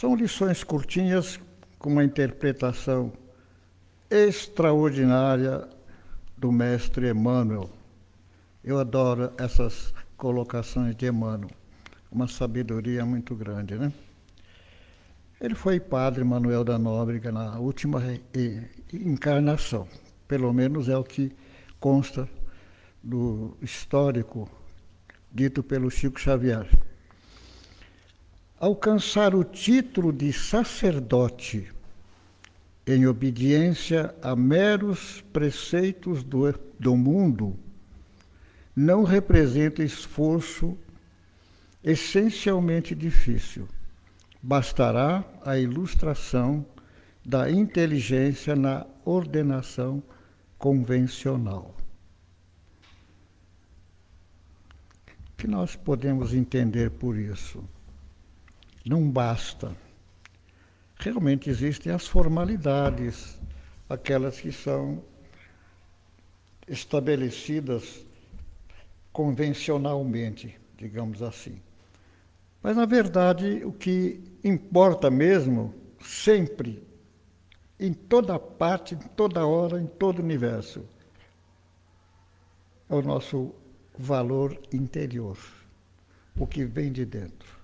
São lições curtinhas com uma interpretação extraordinária do mestre Emmanuel. Eu adoro essas colocações de Emmanuel, uma sabedoria muito grande, né? Ele foi padre Manuel da Nóbrega na última encarnação, pelo menos é o que consta do histórico dito pelo Chico Xavier. Alcançar o título de sacerdote em obediência a meros preceitos do mundo não representa esforço essencialmente difícil. Bastará a ilustração da inteligência na ordenação convencional. O que nós podemos entender por isso? Não basta. Realmente existem as formalidades, aquelas que são estabelecidas convencionalmente, digamos assim. Mas, na verdade, o que importa mesmo, sempre, em toda parte, em toda hora, em todo o universo, é o nosso valor interior, o que vem de dentro.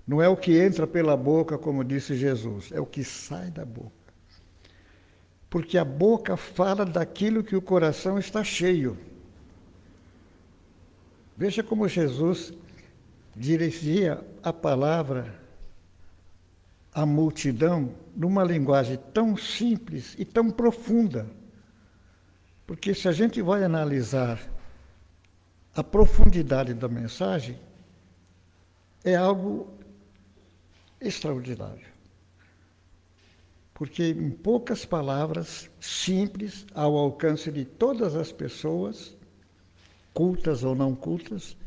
Não é o que entra pela boca, como disse Jesus, é o que sai da boca. Porque a boca fala daquilo que o coração está cheio. Veja como Jesus dirigia a palavra à multidão numa linguagem tão simples e tão profunda. Porque se a gente vai analisar a profundidade da mensagem, é algo extraordinário. Porque em poucas palavras, simples, ao alcance de todas as pessoas, cultas ou não cultas,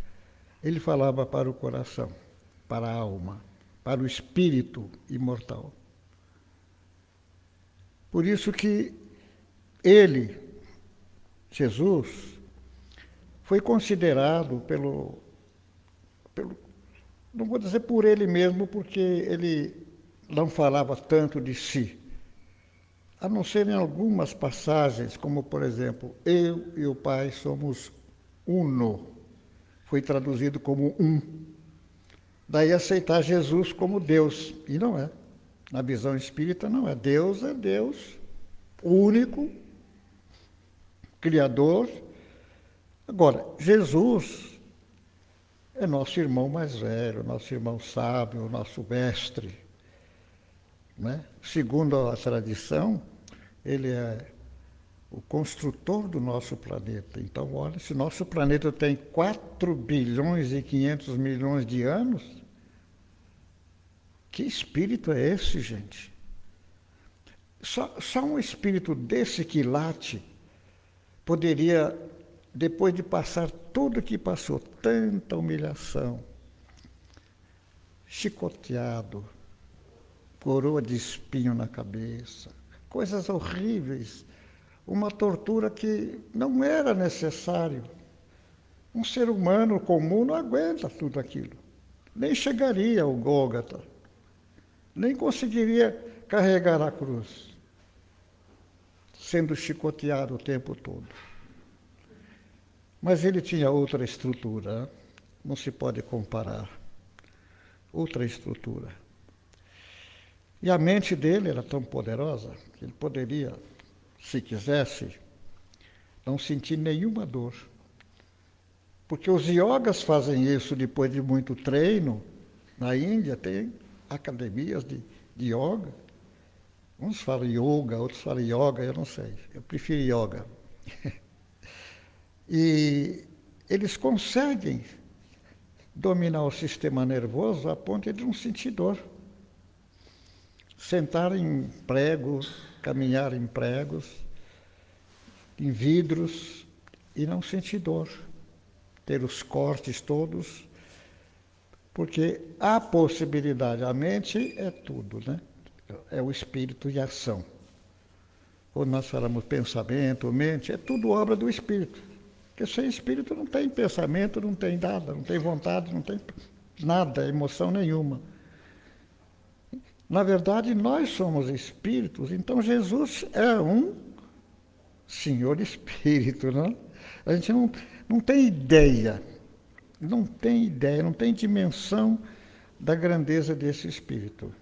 ele falava para o coração, para a alma, para o espírito imortal. Por isso que ele, Jesus, foi considerado não vou dizer por ele mesmo, porque ele não falava tanto de si, a não ser em algumas passagens, como, por exemplo, eu e o Pai somos uno. Foi traduzido como um. Daí aceitar Jesus como Deus. E não é. Na visão espírita não é. Deus é Deus, único, Criador. Agora, Jesus é nosso irmão mais velho, nosso irmão sábio, nosso mestre. Né? Segundo a tradição, ele é o construtor do nosso planeta. Então, olha, se nosso planeta tem 4 bilhões e 500 milhões de anos, que espírito é esse, gente? Só um espírito desse quilate poderia, depois de passar tudo que passou, tanta humilhação, chicoteado, coroa de espinho na cabeça, coisas horríveis, uma tortura que não era necessário. Um ser humano comum não aguenta tudo aquilo. Nem chegaria ao Gólgota, nem conseguiria carregar a cruz, sendo chicoteado o tempo todo. Mas ele tinha outra estrutura, não se pode comparar. Outra estrutura. E a mente dele era tão poderosa que ele poderia, se quisesse, não sentir nenhuma dor. Porque os yogas fazem isso depois de muito treino. Na Índia tem academias de yoga. Uns falam yoga, outros falam yoga, eu não sei. Eu prefiro yoga. E eles conseguem dominar o sistema nervoso a ponto de não sentir dor. Sentar em pregos, caminhar em pregos, em vidros, e não sentir dor. Ter os cortes todos, porque há possibilidade. A mente é tudo, né? É o espírito em ação. Quando nós falamos pensamento, mente, é tudo obra do espírito. Porque sem espírito não tem pensamento, não tem nada, não tem vontade, não tem nada, emoção nenhuma. Na verdade, nós somos espíritos, então Jesus é um Senhor Espírito, não? A gente não tem ideia, não tem dimensão da grandeza desse Espírito.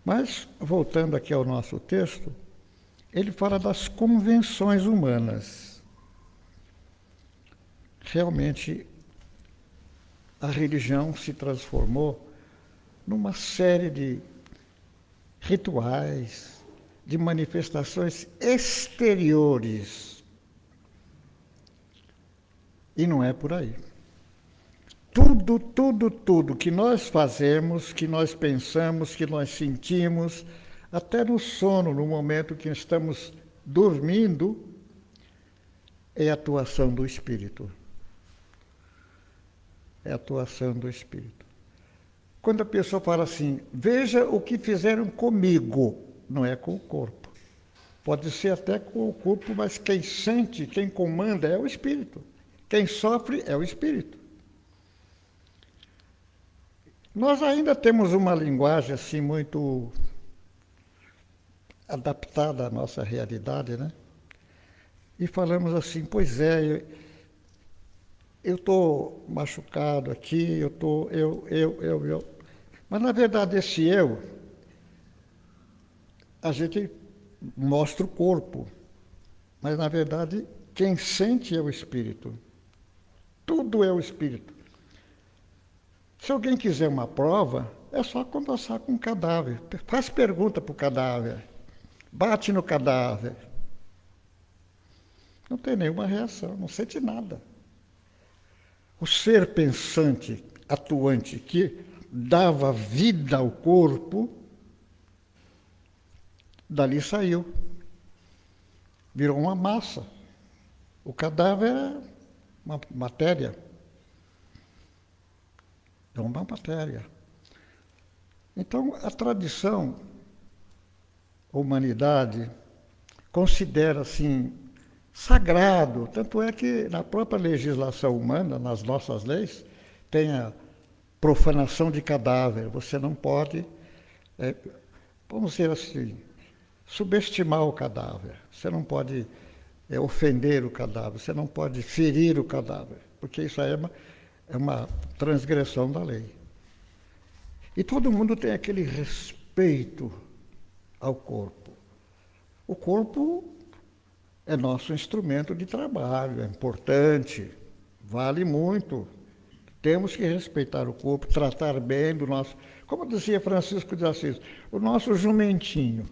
Mas, voltando aqui ao nosso texto, ele fala das convenções humanas. Realmente, a religião se transformou numa série de rituais, de manifestações exteriores. E não é por aí. Tudo que nós fazemos, que nós pensamos, que nós sentimos, até no sono, no momento que estamos dormindo, é a atuação do Espírito. É a atuação do Espírito. Quando a pessoa fala assim, veja o que fizeram comigo, não é com o corpo. Pode ser até com o corpo, mas quem sente, quem comanda é o Espírito. Quem sofre é o Espírito. Nós ainda temos uma linguagem assim muito adaptada à nossa realidade, né? E falamos assim, pois é, eu estou machucado aqui, eu. Mas na verdade esse eu, a gente mostra o corpo, mas na verdade quem sente é o Espírito. Tudo é o Espírito. Se alguém quiser uma prova, é só conversar com o cadáver. Faz pergunta para o cadáver. Bate no cadáver. Não tem nenhuma reação, não sente nada. O ser pensante, atuante, que dava vida ao corpo, dali saiu. Virou uma massa. O cadáver é uma matéria. É uma matéria. Então, a tradição, a humanidade, considera assim sagrado. Tanto é que na própria legislação humana, nas nossas leis, tem a profanação de cadáver. Você não pode, vamos dizer assim, subestimar o cadáver. Você não pode ofender o cadáver. Você não pode ferir o cadáver, porque isso aí é uma transgressão da lei. E todo mundo tem aquele respeito ao corpo. O corpo é nosso instrumento de trabalho, é importante, vale muito. Temos que respeitar o corpo, tratar bem do nosso... Como dizia Francisco de Assis, o nosso jumentinho.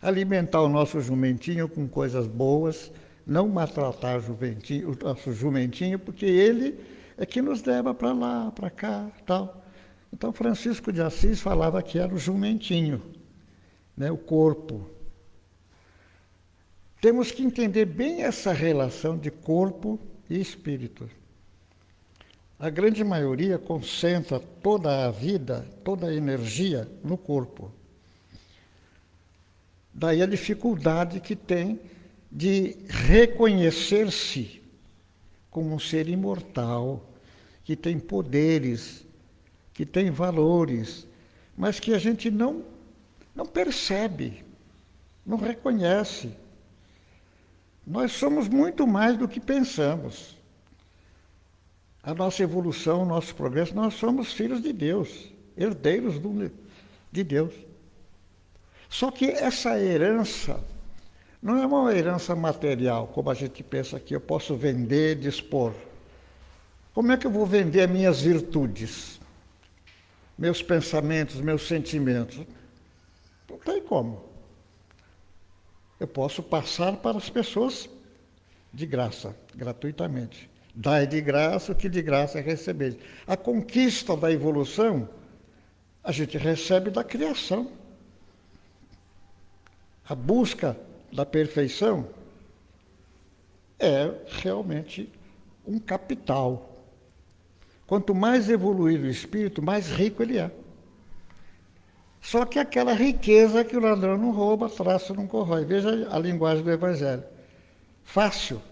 Alimentar o nosso jumentinho com coisas boas, não maltratar o nosso jumentinho, porque ele é que nos leva para lá, para cá, tal. Então, Francisco de Assis falava que era o jumentinho, né, o corpo. Temos que entender bem essa relação de corpo e espírito. A grande maioria concentra toda a vida, toda a energia no corpo. Daí a dificuldade que tem de reconhecer-se como um ser imortal, que tem poderes, que tem valores, mas que a gente não percebe, não reconhece. Nós somos muito mais do que pensamos. A nossa evolução, o nosso progresso, nós somos filhos de Deus, herdeiros de Deus. Só que essa herança não é uma herança material, como a gente pensa que eu posso vender, dispor. Como é que eu vou vender as minhas virtudes? Meus pensamentos, meus sentimentos? Não tem como. Eu posso passar para as pessoas de graça, gratuitamente. Dai de graça o que de graça é receber. A conquista da evolução, a gente recebe da criação. A busca da perfeição é realmente um capital. Quanto mais evoluído o espírito, mais rico ele é. Só que aquela riqueza que o ladrão não rouba, traço não corrói. Veja a linguagem do Evangelho. Fácil.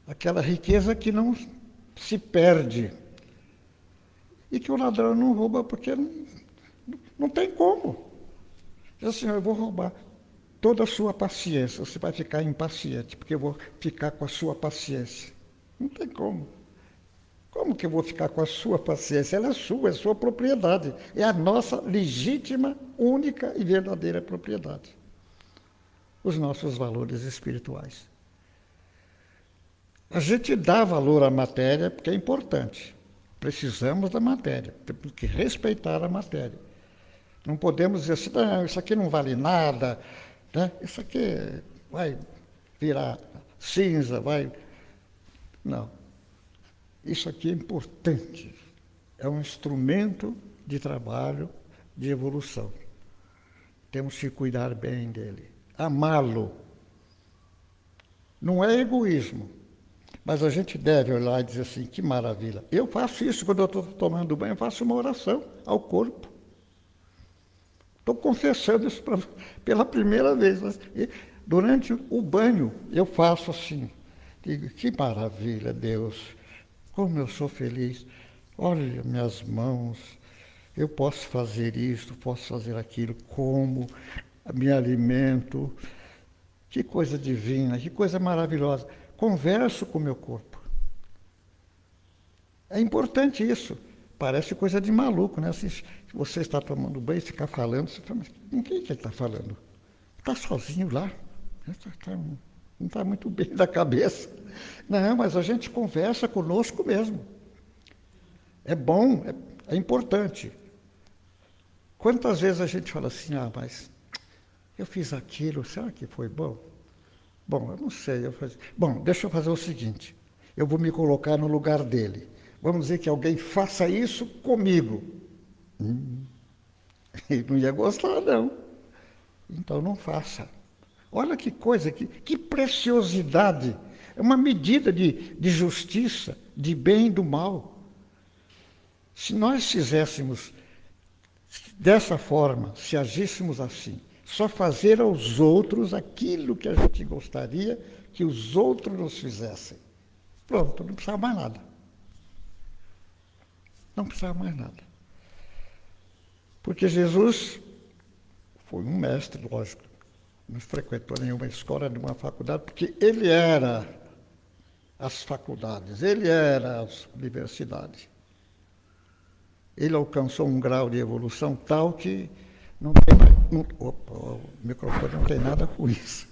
Aquela riqueza que não se perde. E que o ladrão não rouba porque não tem como. Diz assim, eu vou roubar toda a sua paciência. Você vai ficar impaciente, porque eu vou ficar com a sua paciência. Não tem como. Como que eu vou ficar com a sua paciência? Ela é sua propriedade. É a nossa legítima, única e verdadeira propriedade. Os nossos valores espirituais. A gente dá valor à matéria porque é importante. Precisamos da matéria, temos que respeitar a matéria. Não podemos dizer assim, não, isso aqui não vale nada, né? Isso aqui vai virar cinza, vai... Não. Isso aqui é importante. É um instrumento de trabalho, de evolução. Temos que cuidar bem dele. Amá-lo. Não é egoísmo. Mas a gente deve olhar e dizer assim, que maravilha. Eu faço isso quando eu estou tomando banho, eu faço uma oração ao corpo. Estou confessando isso pela primeira vez. Mas, durante o banho, eu faço assim. Digo, que maravilha, Deus. Como eu sou feliz. Olha minhas mãos. Eu posso fazer isso, posso fazer aquilo. Como me alimento. Que coisa divina, que coisa maravilhosa. Converso com o meu corpo. É importante isso. Parece coisa de maluco, né? Se você está tomando banho e ficar falando, você fala, mas com quem que ele está falando? Está sozinho lá. Não está muito bem da cabeça. Não, mas a gente conversa conosco mesmo. É bom, é importante. Quantas vezes a gente fala assim, mas eu fiz aquilo, será que foi bom? Bom, eu não sei. Bom, deixa eu fazer o seguinte. Eu vou me colocar no lugar dele. Vamos dizer que alguém faça isso comigo. Ele não ia gostar, não. Então não faça. Olha que coisa, que preciosidade. É uma medida de justiça, de bem e do mal. Se nós fizéssemos dessa forma, se agíssemos assim, só fazer aos outros aquilo que a gente gostaria que os outros nos fizessem. Pronto, não precisava mais nada. Não precisava mais nada. Porque Jesus foi um mestre, lógico, não frequentou nenhuma escola, nenhuma faculdade, porque ele era as faculdades, ele era as universidades. Ele alcançou um grau de evolução tal que não tem mais... Opa, o microfone não tem nada com isso.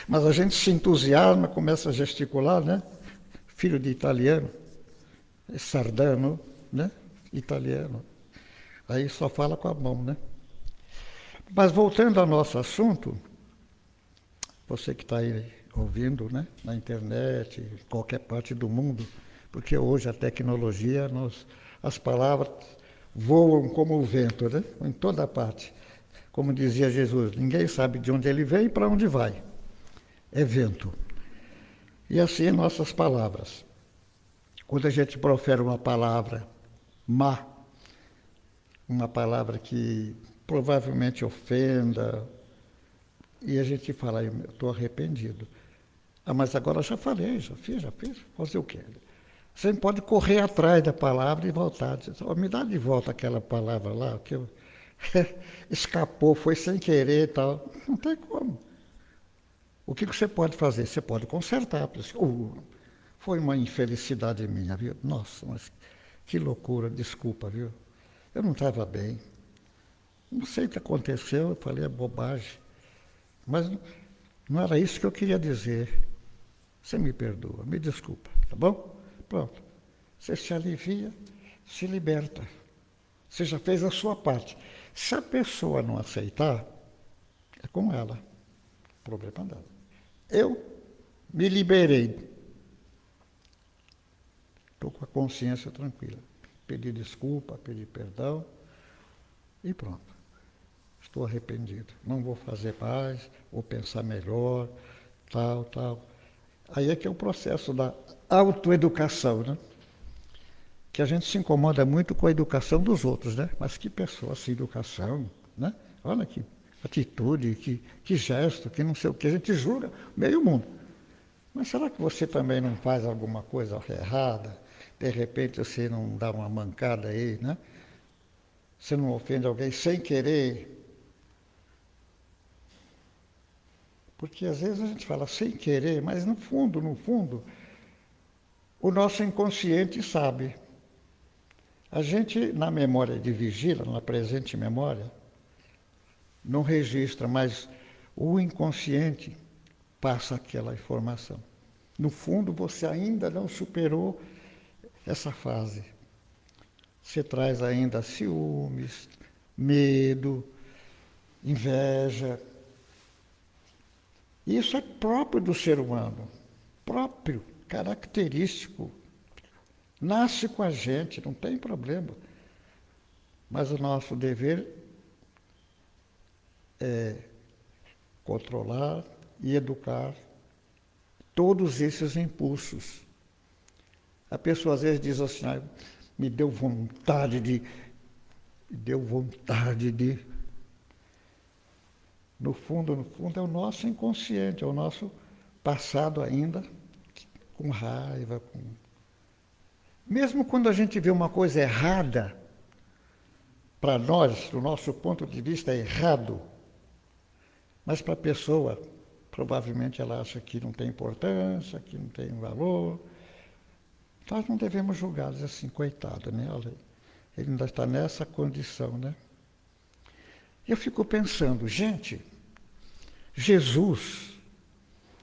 Mas a gente se entusiasma, começa a gesticular, né? Filho de italiano, sardano, né? Italiano. Aí só fala com a mão, né? Mas voltando ao nosso assunto, você que está aí ouvindo, né? Na internet, em qualquer parte do mundo, porque hoje a tecnologia, as palavras voam como o vento, né? Em toda parte. Como dizia Jesus, ninguém sabe de onde ele vem e para onde vai. É vento. E assim nossas palavras. Quando a gente profere uma palavra má, uma palavra que provavelmente ofenda, e a gente fala, eu estou arrependido. Mas agora já falei, já fiz. Fazer o quê? Você pode correr atrás da palavra e voltar. Dizer, me dá de volta aquela palavra lá, que eu... escapou, foi sem querer e tal. Não tem como. O que você pode fazer? Você pode consertar. Foi uma infelicidade minha, viu? Nossa, mas que loucura, desculpa, viu? Eu não estava bem. Não sei o que aconteceu, eu falei bobagem. Mas não era isso que eu queria dizer. Você me perdoa, me desculpa, tá bom? Pronto. Você se alivia, se liberta. Você já fez a sua parte. Se a pessoa não aceitar, é com ela. O problema dela. Eu me liberei. Estou com a consciência tranquila. Pedi desculpa, pedi perdão e pronto. Estou arrependido. Não vou fazer mais, vou pensar melhor, tal. Aí é que é o processo da autoeducação, né? Que a gente se incomoda muito com a educação dos outros, né? Mas que pessoa sem educação, né? Olha que atitude, que gesto, que não sei o que. A gente julga meio mundo. Mas será que você também não faz alguma coisa errada? de repente você não dá uma mancada aí, né? Você não ofende alguém sem querer. Porque às vezes a gente fala sem querer, mas no fundo, o nosso inconsciente sabe. A gente, na memória de vigília, na presente memória, não registra, mas o inconsciente passa aquela informação. No fundo, você ainda não superou essa fase. Você traz ainda ciúmes, medo, inveja. Isso é próprio do ser humano, próprio, característico. Nasce com a gente, não tem problema. Mas o nosso dever é controlar e educar todos esses impulsos. A pessoa às vezes diz assim, me deu vontade de. No fundo, é o nosso inconsciente, é o nosso passado ainda, com raiva. Mesmo quando a gente vê uma coisa errada, para nós, do nosso ponto de vista, é errado, mas para a pessoa, provavelmente ela acha que não tem importância, que não tem valor. Nós não devemos julgá-los assim, coitado, né? Olha, ele ainda está nessa condição, né? Eu fico pensando, gente, Jesus,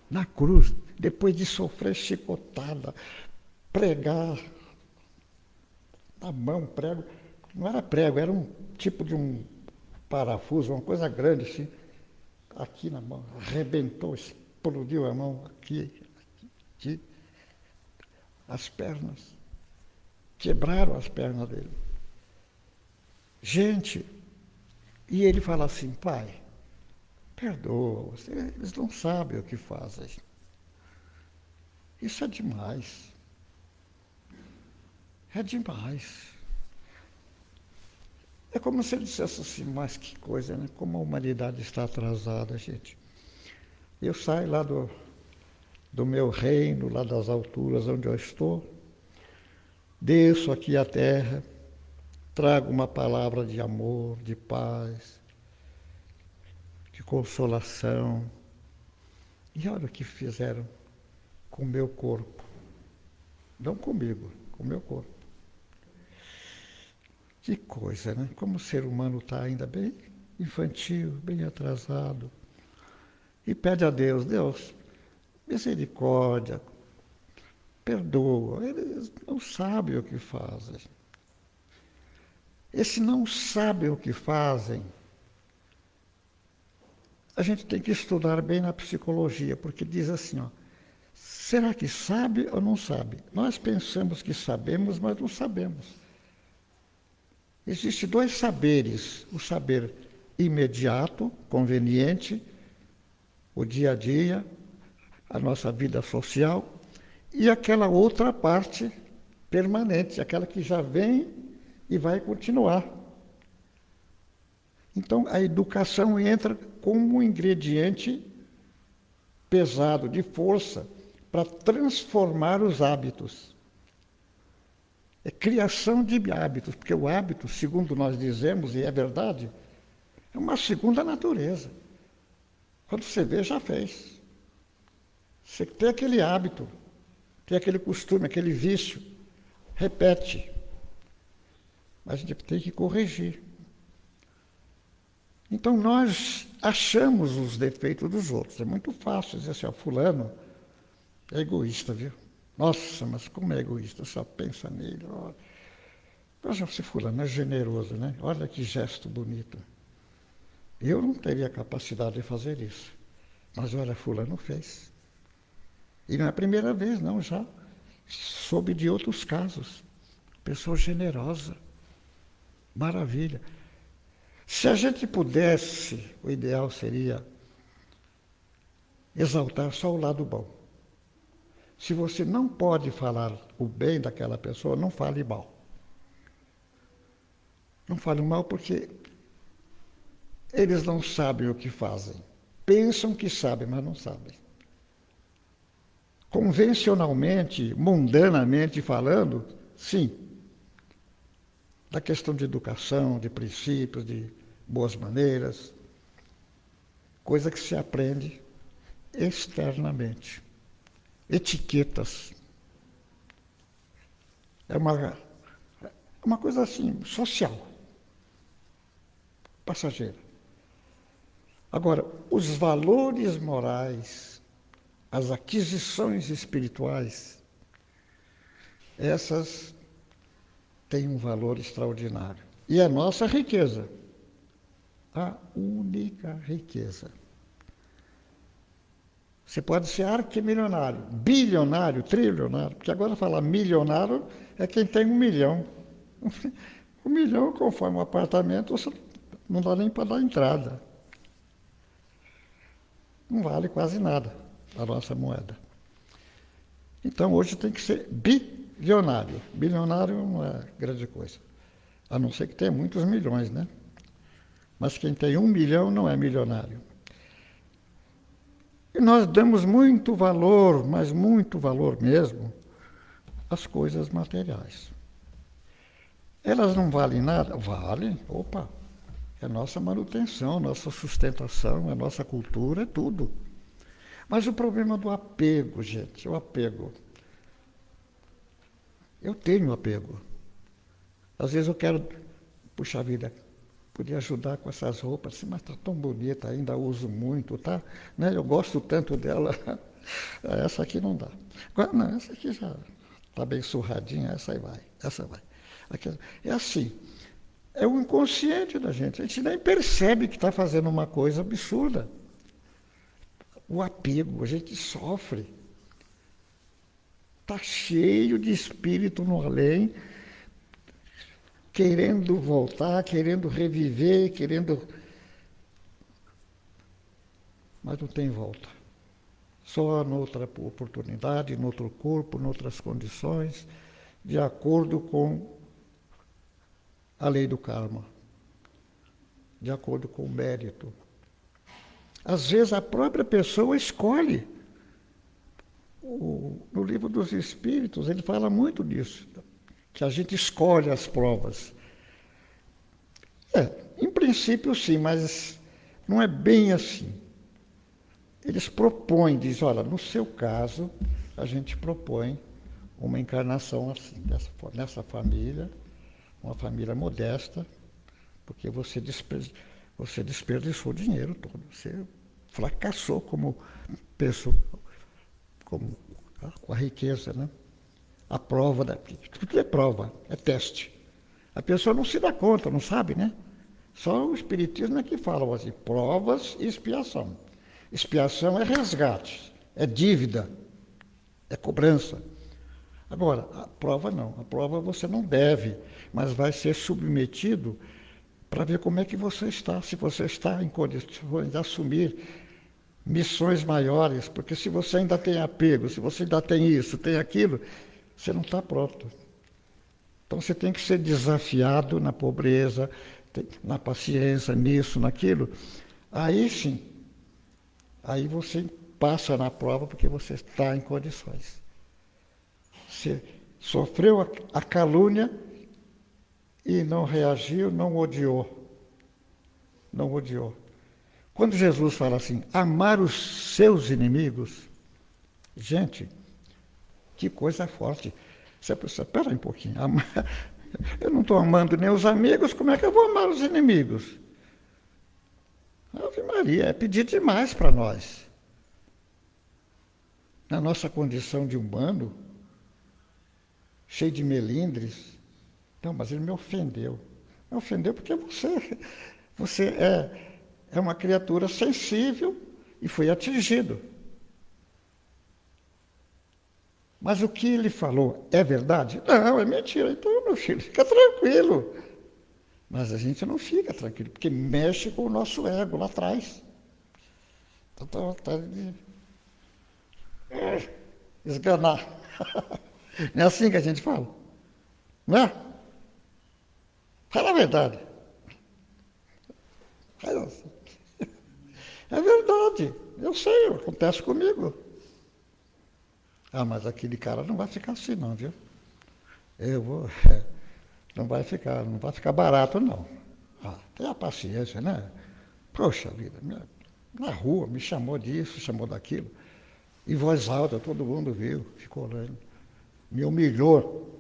na cruz, depois de sofrer chicotada, pregar na mão, prego, não era prego, era um tipo de um parafuso, uma coisa grande assim, aqui na mão, arrebentou, explodiu a mão aqui, as pernas, quebraram as pernas dele. Gente, e ele fala assim, Pai, perdoa, eles não sabem o que fazem. Isso é demais. É demais. É como se ele dissesse assim, mas que coisa, né? Como a humanidade está atrasada, gente. Eu saio lá do meu reino, lá das alturas onde eu estou, desço aqui à terra, trago uma palavra de amor, de paz, de consolação. E olha o que fizeram com o meu corpo. Não comigo, com o meu corpo. Que coisa, né? Como o ser humano está ainda bem infantil, bem atrasado. E pede a Deus, Deus, misericórdia, perdoa. Eles não sabem o que fazem. Esse não sabem o que fazem, a gente tem que estudar bem na psicologia, porque diz assim, ó, será que sabe ou não sabe? Nós pensamos que sabemos, mas não sabemos. Existem dois saberes, o saber imediato, conveniente, o dia a dia, a nossa vida social, e aquela outra parte permanente, aquela que já vem e vai continuar. Então, a educação entra como um ingrediente pesado, de força, para transformar os hábitos. É criação de hábitos, porque o hábito, segundo nós dizemos, e é verdade, é uma segunda natureza. Quando você vê, já fez. Você tem aquele hábito, tem aquele costume, aquele vício, repete. Mas a gente tem que corrigir. Então, nós achamos os defeitos dos outros. É muito fácil dizer assim, ó, fulano é egoísta, viu? Nossa, mas como é egoísta, só pensa nele. Mas se fulano é generoso, né? Olha que gesto bonito. Eu não teria capacidade de fazer isso. Mas olha, fulano fez. E não é a primeira vez, não, já soube de outros casos. Pessoa generosa. Maravilha. Se a gente pudesse, o ideal seria exaltar só o lado bom. Se você não pode falar o bem daquela pessoa, não fale mal. Não fale mal porque eles não sabem o que fazem. Pensam que sabem, mas não sabem. Convencionalmente, mundanamente falando, sim, da questão de educação, de princípios, de boas maneiras, coisa que se aprende externamente. Etiquetas. É uma coisa assim, social, passageira. Agora, os valores morais, as aquisições espirituais, essas têm um valor extraordinário. E a nossa riqueza, a única riqueza. Você pode ser arquimilionário, bilionário, trilionário, porque agora falar milionário é quem tem 1 milhão. 1 milhão, conforme o apartamento, você não dá nem para dar entrada. Não vale quase nada a nossa moeda. Então, hoje tem que ser bilionário. Bilionário não é grande coisa. A não ser que tenha muitos milhões, né? Mas quem tem 1 milhão não é milionário. E nós damos muito valor, mas muito valor mesmo, às coisas materiais. Elas não valem nada? Valem, opa, é nossa manutenção, nossa sustentação, é nossa cultura, é tudo. Mas o problema do apego, gente, o apego. Eu tenho apego. Às vezes eu quero, puxa vida, podia ajudar com essas roupas, assim, mas está tão bonita, ainda uso muito, tá? Né? Eu gosto tanto dela. Essa aqui não dá. Agora, não, essa aqui já está bem surradinha, essa aí vai, essa vai. É assim, é o inconsciente da gente. A gente nem percebe que está fazendo uma coisa absurda. O apego, a gente sofre. Está cheio de espírito no além, querendo voltar, querendo reviver, mas não tem volta. Só noutra oportunidade, noutro corpo, noutras condições, de acordo com a lei do karma, de acordo com o mérito. Às vezes a própria pessoa escolhe. No livro dos Espíritos, ele fala muito disso, que a gente escolhe as provas. Em princípio sim, mas não é bem assim. Eles propõem, dizem, olha, no seu caso, a gente propõe uma encarnação assim, nessa família, uma família modesta, porque você desperdiçou o dinheiro todo, você fracassou como pessoa, com a riqueza, né? A prova, tudo é prova, é teste. A pessoa não se dá conta, não sabe, né? Só o Espiritismo é que fala assim, provas e expiação. Expiação é resgate, é dívida, é cobrança. Agora, a prova não. A prova você não deve, mas vai ser submetido para ver como é que você está, se você está em condições de assumir missões maiores, porque se você ainda tem apego, se você ainda tem isso, tem aquilo, você não está pronto. Então você tem que ser desafiado na pobreza, na paciência, nisso, naquilo. Aí sim, aí você passa na prova porque você está em condições. Você sofreu a calúnia e não reagiu, não odiou. Não odiou. Quando Jesus fala assim, amar os seus inimigos, gente, que coisa forte. Você pensa, espera um pouquinho, eu não estou amando nem os amigos, como é que eu vou amar os inimigos? Ave Maria, é pedir demais para nós. Na nossa condição de humano, cheio de melindres. Não, mas ele me ofendeu. Me ofendeu porque você é uma criatura sensível e foi atingido. Mas o que ele falou é verdade? Não, é mentira. Então, meu filho, fica tranquilo. Mas a gente não fica tranquilo, porque mexe com o nosso ego lá atrás. Então, esganar. Não é assim que a gente fala? Não é? Fala a verdade. É verdade. Eu sei, acontece comigo. Ah, mas aquele cara não vai ficar assim não, viu? Eu vou. Não vai ficar barato, não. Tenha paciência, né? Poxa vida, na rua me chamou disso, chamou daquilo. Em voz alta, todo mundo viu, ficou olhando. Me humilhou.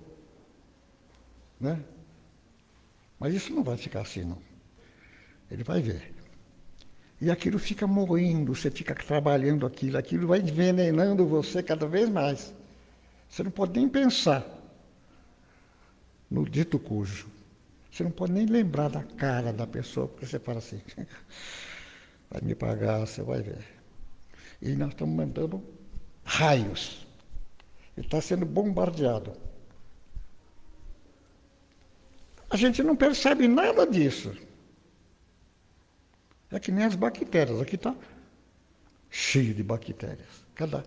Né? Mas isso não vai ficar assim, não. Ele vai ver. E aquilo fica moendo, você fica trabalhando aquilo vai envenenando você cada vez mais. Você não pode nem pensar no dito cujo. Você não pode nem lembrar da cara da pessoa, porque você fala assim, vai me pagar, você vai ver. E nós estamos mandando raios. Ele está sendo bombardeado. A gente não percebe nada disso. É que nem as bactérias. Aqui está cheio de bactérias. Cada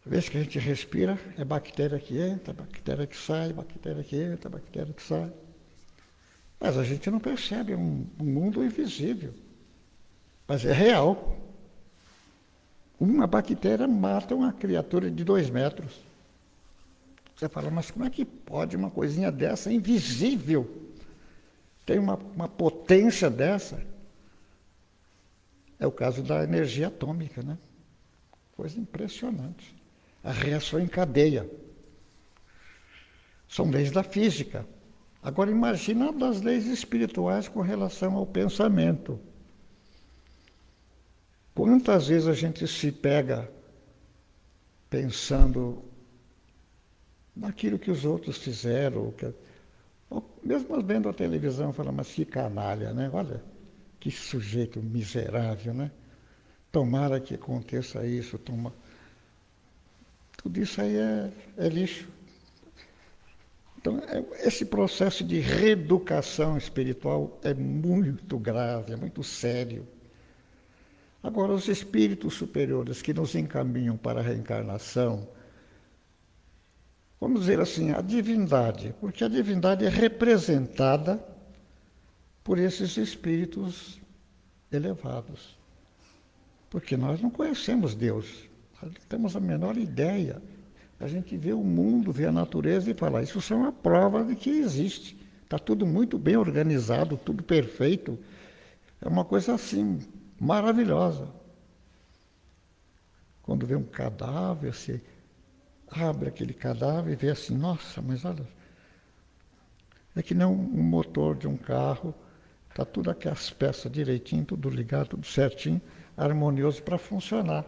vez que a gente respira, é bactéria que entra, bactéria que sai, bactéria que entra, bactéria que sai. Mas a gente não percebe, é um mundo invisível. Mas é real. Uma bactéria mata uma criatura de 2 metros. Você fala, mas como é que pode uma coisinha dessa invisível? Tem uma potência dessa? É o caso da energia atômica, né? Coisa impressionante. A reação em cadeia. São leis da física. Agora imagina das leis espirituais com relação ao pensamento. Quantas vezes a gente se pega pensando naquilo que os outros fizeram, ou mesmo vendo a televisão, fala, mas que canalha, né? Olha, que sujeito miserável, né? Tomara que aconteça isso, tudo isso aí é lixo. Então, esse processo de reeducação espiritual é muito grave, é muito sério. Agora, os espíritos superiores que nos encaminham para a reencarnação, vamos dizer assim, a divindade, porque a divindade é representada por esses espíritos elevados. Porque nós não conhecemos Deus, nós não temos a menor ideia. A gente vê o mundo, vê a natureza e fala, isso é uma prova de que existe. Está tudo muito bem organizado, tudo perfeito. É uma coisa assim, maravilhosa. Quando vê um cadáver, você abre aquele cadáver e vê assim, nossa, mas olha, é que nem um motor de um carro, está tudo aquelas peças direitinho, tudo ligado, tudo certinho, harmonioso para funcionar.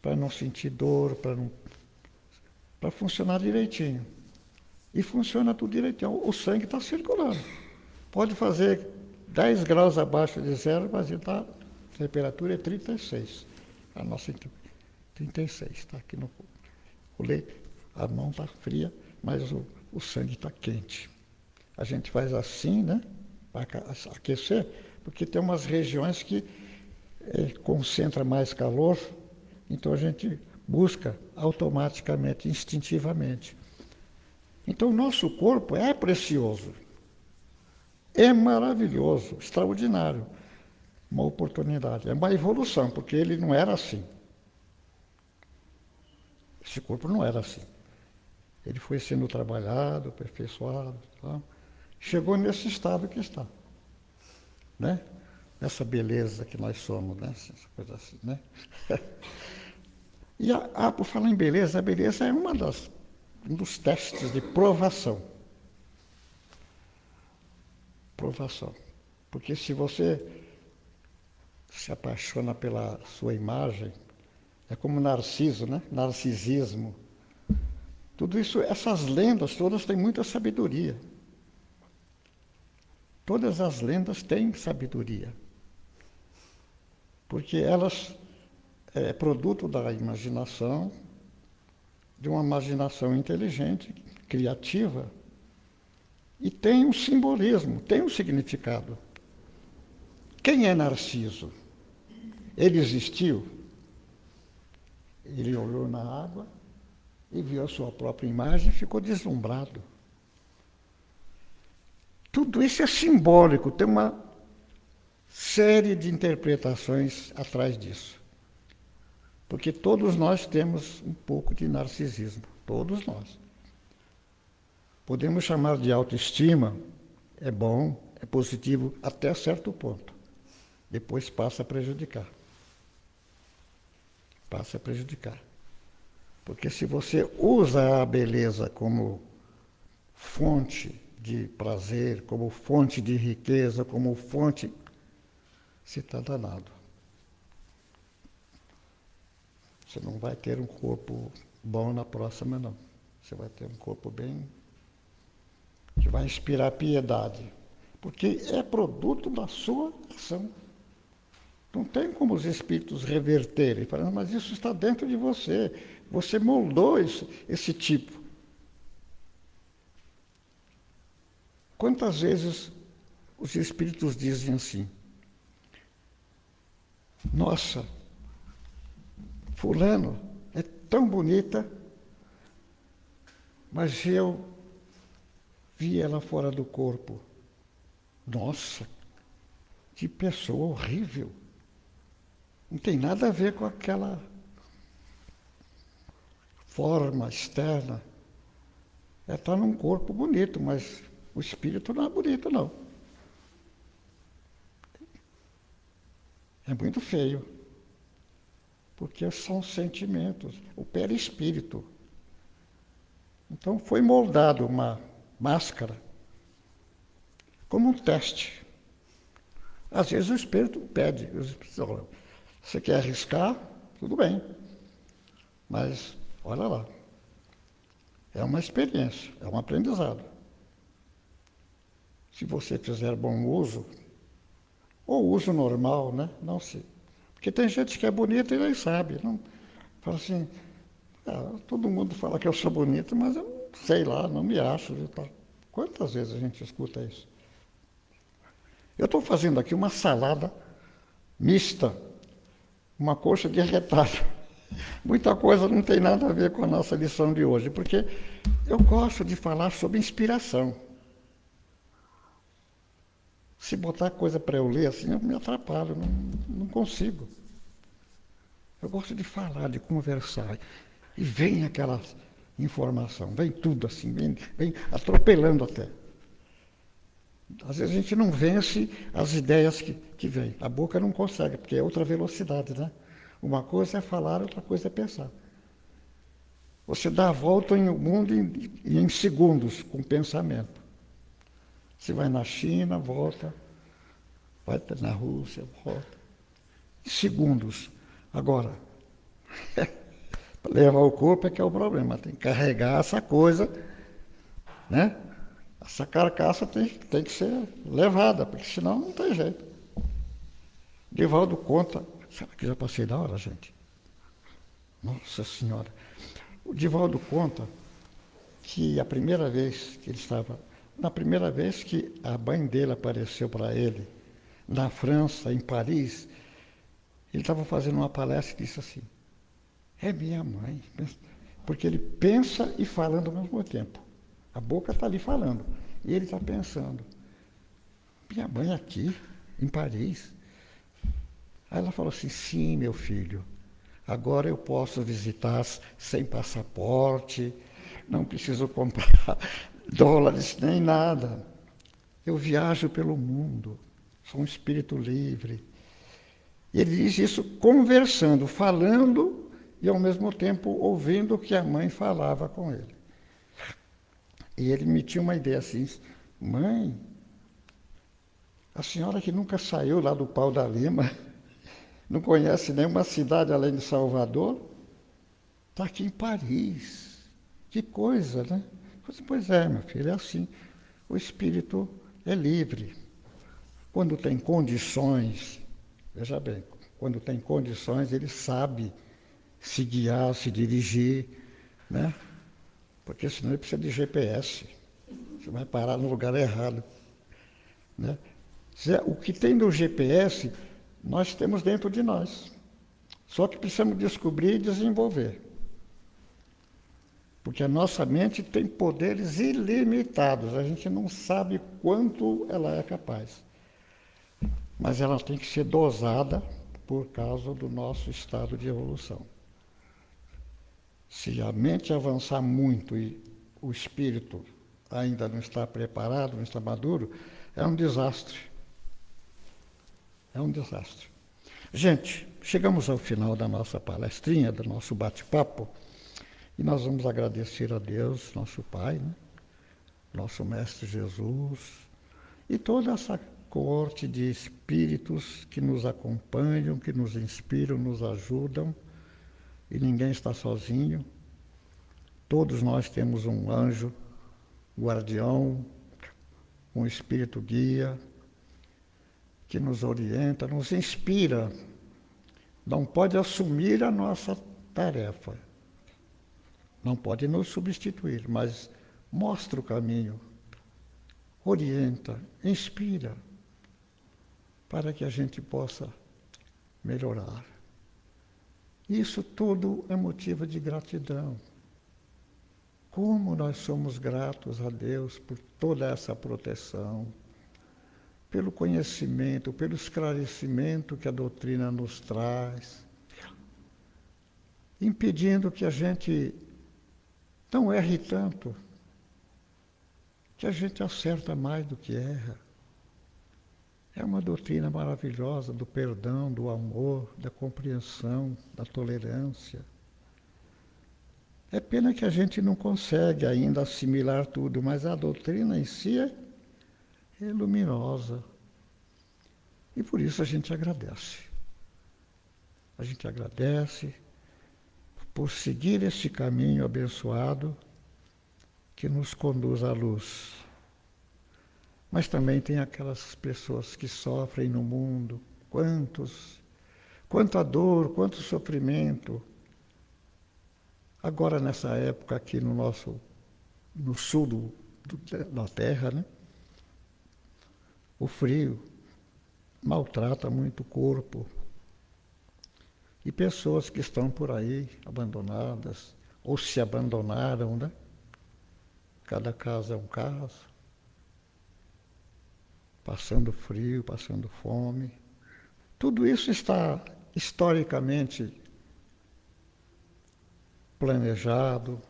Para não sentir dor, para funcionar direitinho. E funciona tudo direitinho. O sangue está circulando. Pode fazer 10 graus abaixo de zero, mas a temperatura é 36. A nossa 36, está aqui no leite. A mão está fria, mas o sangue está quente. A gente faz assim, né? Para aquecer, porque tem umas regiões que concentra mais calor, então a gente busca automaticamente, instintivamente. Então o nosso corpo é precioso, é maravilhoso, extraordinário. Uma oportunidade, é uma evolução, porque ele não era assim. Esse corpo não era assim. Ele foi sendo trabalhado, aperfeiçoado, tá? Chegou nesse estado que está, né? Essa beleza que nós somos, né? Essa coisa assim, né? E por falar em beleza, a beleza é um dos testes de provação. Provação. Porque se você se apaixona pela sua imagem, é como Narciso, né? Narcisismo. Tudo isso, essas lendas todas têm muita sabedoria. Todas as lendas têm sabedoria. Porque elas é produto da imaginação, de uma imaginação inteligente, criativa, e tem um simbolismo, tem um significado. Quem é Narciso? Ele existiu? Ele olhou na água e viu a sua própria imagem e ficou deslumbrado. Tudo isso é simbólico, tem uma série de interpretações atrás disso. Porque todos nós temos um pouco de narcisismo, todos nós. Podemos chamar de autoestima, é bom, é positivo até certo ponto. Depois passa a prejudicar. Passa a prejudicar. Porque se você usa a beleza como fonte de prazer, como fonte de riqueza, como fonte, você está danado. Você não vai ter um corpo bom na próxima, não. Você vai ter um corpo bem... que vai inspirar piedade. Porque é produto da sua ação. Não tem como os espíritos reverterem, falando, mas isso está dentro de você. Você moldou esse tipo. Quantas vezes os espíritos dizem assim, nossa, fulano é tão bonita, mas eu vi ela fora do corpo. Nossa, que pessoa horrível. Não tem nada a ver com aquela forma externa. Ela está num corpo bonito, mas o espírito não é bonito, não. É muito feio. Porque são sentimentos, o perispírito. Então foi moldado uma máscara como um teste. Às vezes o espírito pede, você quer arriscar? Tudo bem. Mas, olha lá, é uma experiência, é um aprendizado. Se você fizer bom uso, ou uso normal, né? Não sei. Porque tem gente que é bonita e nem sabe. Não, fala assim, todo mundo fala que eu sou bonito, mas eu sei lá, não me acho. Tá. Quantas vezes a gente escuta isso? Eu estou fazendo aqui uma salada mista, uma coxa de retalho. Muita coisa não tem nada a ver com a nossa lição de hoje, porque eu gosto de falar sobre inspiração. Se botar coisa para eu ler assim, eu me atrapalho, não consigo. Eu gosto de falar, de conversar. E vem aquela informação, vem tudo assim, vem atropelando até. Às vezes a gente não vence as ideias que vêm. A boca não consegue, porque é outra velocidade, né? Uma coisa é falar, outra coisa é pensar. Você dá a volta no mundo em segundos com o pensamento. Você vai na China, volta, vai na Rússia, volta. Em segundos. Agora, levar o corpo é que é o problema. Tem que carregar essa coisa, né? Essa carcaça tem que ser levada, porque senão não tem jeito. Divaldo conta. Será que já passei da hora, gente? Nossa Senhora. O Divaldo conta que a primeira vez que ele estava... Na primeira vez que a mãe dele apareceu para ele, na França, em Paris, ele estava fazendo uma palestra e disse assim, é minha mãe. Porque ele pensa e falando ao mesmo tempo. A boca está ali falando. E ele está pensando, minha mãe aqui, em Paris. Aí ela falou assim, sim, meu filho, agora eu posso visitar sem passaporte, não preciso comprar dólares nem nada. Eu viajo pelo mundo, sou um espírito livre. E ele diz isso conversando, falando e ao mesmo tempo ouvindo o que a mãe falava com ele. E ele me tinha uma ideia assim, mãe, a senhora que nunca saiu lá do Pau da Lima, não conhece nenhuma cidade além de Salvador, está aqui em Paris. Que coisa, né? Eu falei, pois é, meu filho, é assim. O espírito é livre. Quando tem condições, veja bem, quando tem condições, ele sabe se guiar, se dirigir, né? Porque senão ele precisa de GPS. Você vai parar no lugar errado, né? O que tem no GPS, nós temos dentro de nós. Só que precisamos descobrir e desenvolver. Porque a nossa mente tem poderes ilimitados. A gente não sabe quanto ela é capaz. Mas ela tem que ser dosada por causa do nosso estado de evolução. Se a mente avançar muito e o espírito ainda não está preparado, não está maduro, é um desastre. É um desastre. Gente, chegamos ao final da nossa palestrinha, do nosso bate-papo, e nós vamos agradecer a Deus, nosso Pai, né? Nosso Mestre Jesus, e toda essa coorte de espíritos que nos acompanham, que nos inspiram, nos ajudam, e ninguém está sozinho. Todos nós temos um anjo guardião, um espírito guia, que nos orienta, nos inspira. Não pode assumir a nossa tarefa, não pode nos substituir, mas mostra o caminho, orienta, inspira, para que a gente possa melhorar. Isso tudo é motivo de gratidão. Como nós somos gratos a Deus por toda essa proteção, pelo conhecimento, pelo esclarecimento que a doutrina nos traz, impedindo que a gente não erre tanto, que a gente acerta mais do que erra. É uma doutrina maravilhosa do perdão, do amor, da compreensão, da tolerância. É pena que a gente não consegue ainda assimilar tudo, mas a doutrina em si é luminosa. E por isso a gente agradece. A gente agradece por seguir esse caminho abençoado que nos conduz à luz. Mas também tem aquelas pessoas que sofrem no mundo, quanta dor, quanto sofrimento. Agora nessa época aqui no sul da terra, né? O frio maltrata muito o corpo. E pessoas que estão por aí abandonadas, ou se abandonaram, né? Cada caso é um caso. Passando frio, passando fome. Tudo isso está historicamente planejado.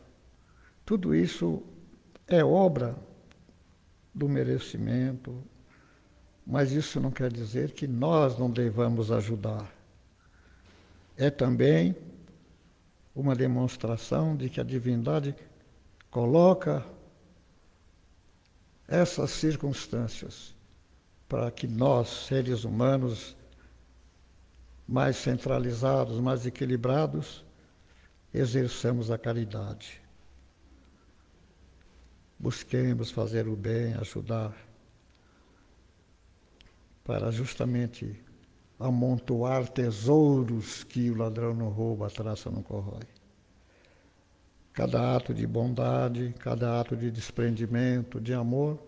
Tudo isso é obra do merecimento, mas isso não quer dizer que nós não devamos ajudar. É também uma demonstração de que a divindade coloca essas circunstâncias para que nós, seres humanos, mais centralizados, mais equilibrados, exerçamos a caridade. Busquemos fazer o bem, ajudar, para justamente amontoar tesouros que o ladrão não rouba, a traça não corrói. Cada ato de bondade, cada ato de desprendimento, de amor,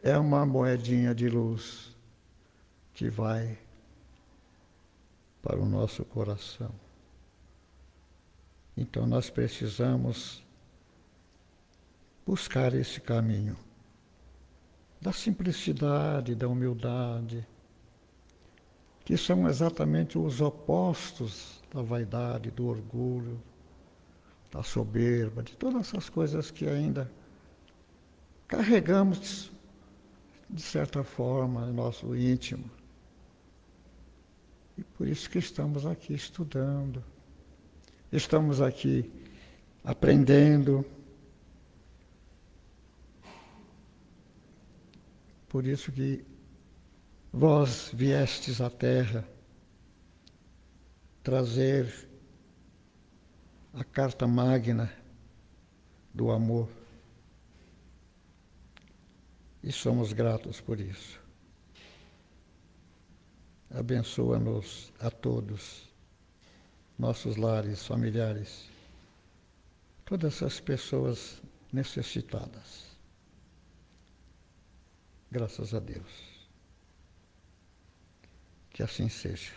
é uma moedinha de luz que vai para o nosso coração. Então nós precisamos buscar esse caminho da simplicidade, da humildade, que são exatamente os opostos da vaidade, do orgulho, da soberba, de todas essas coisas que ainda carregamos, de certa forma, no nosso íntimo. E por isso que estamos aqui estudando, estamos aqui aprendendo. Por isso que vós viestes à Terra trazer a carta magna do amor. E somos gratos por isso. Abençoa-nos a todos, nossos lares, familiares, todas essas pessoas necessitadas. Graças a Deus. Que assim seja.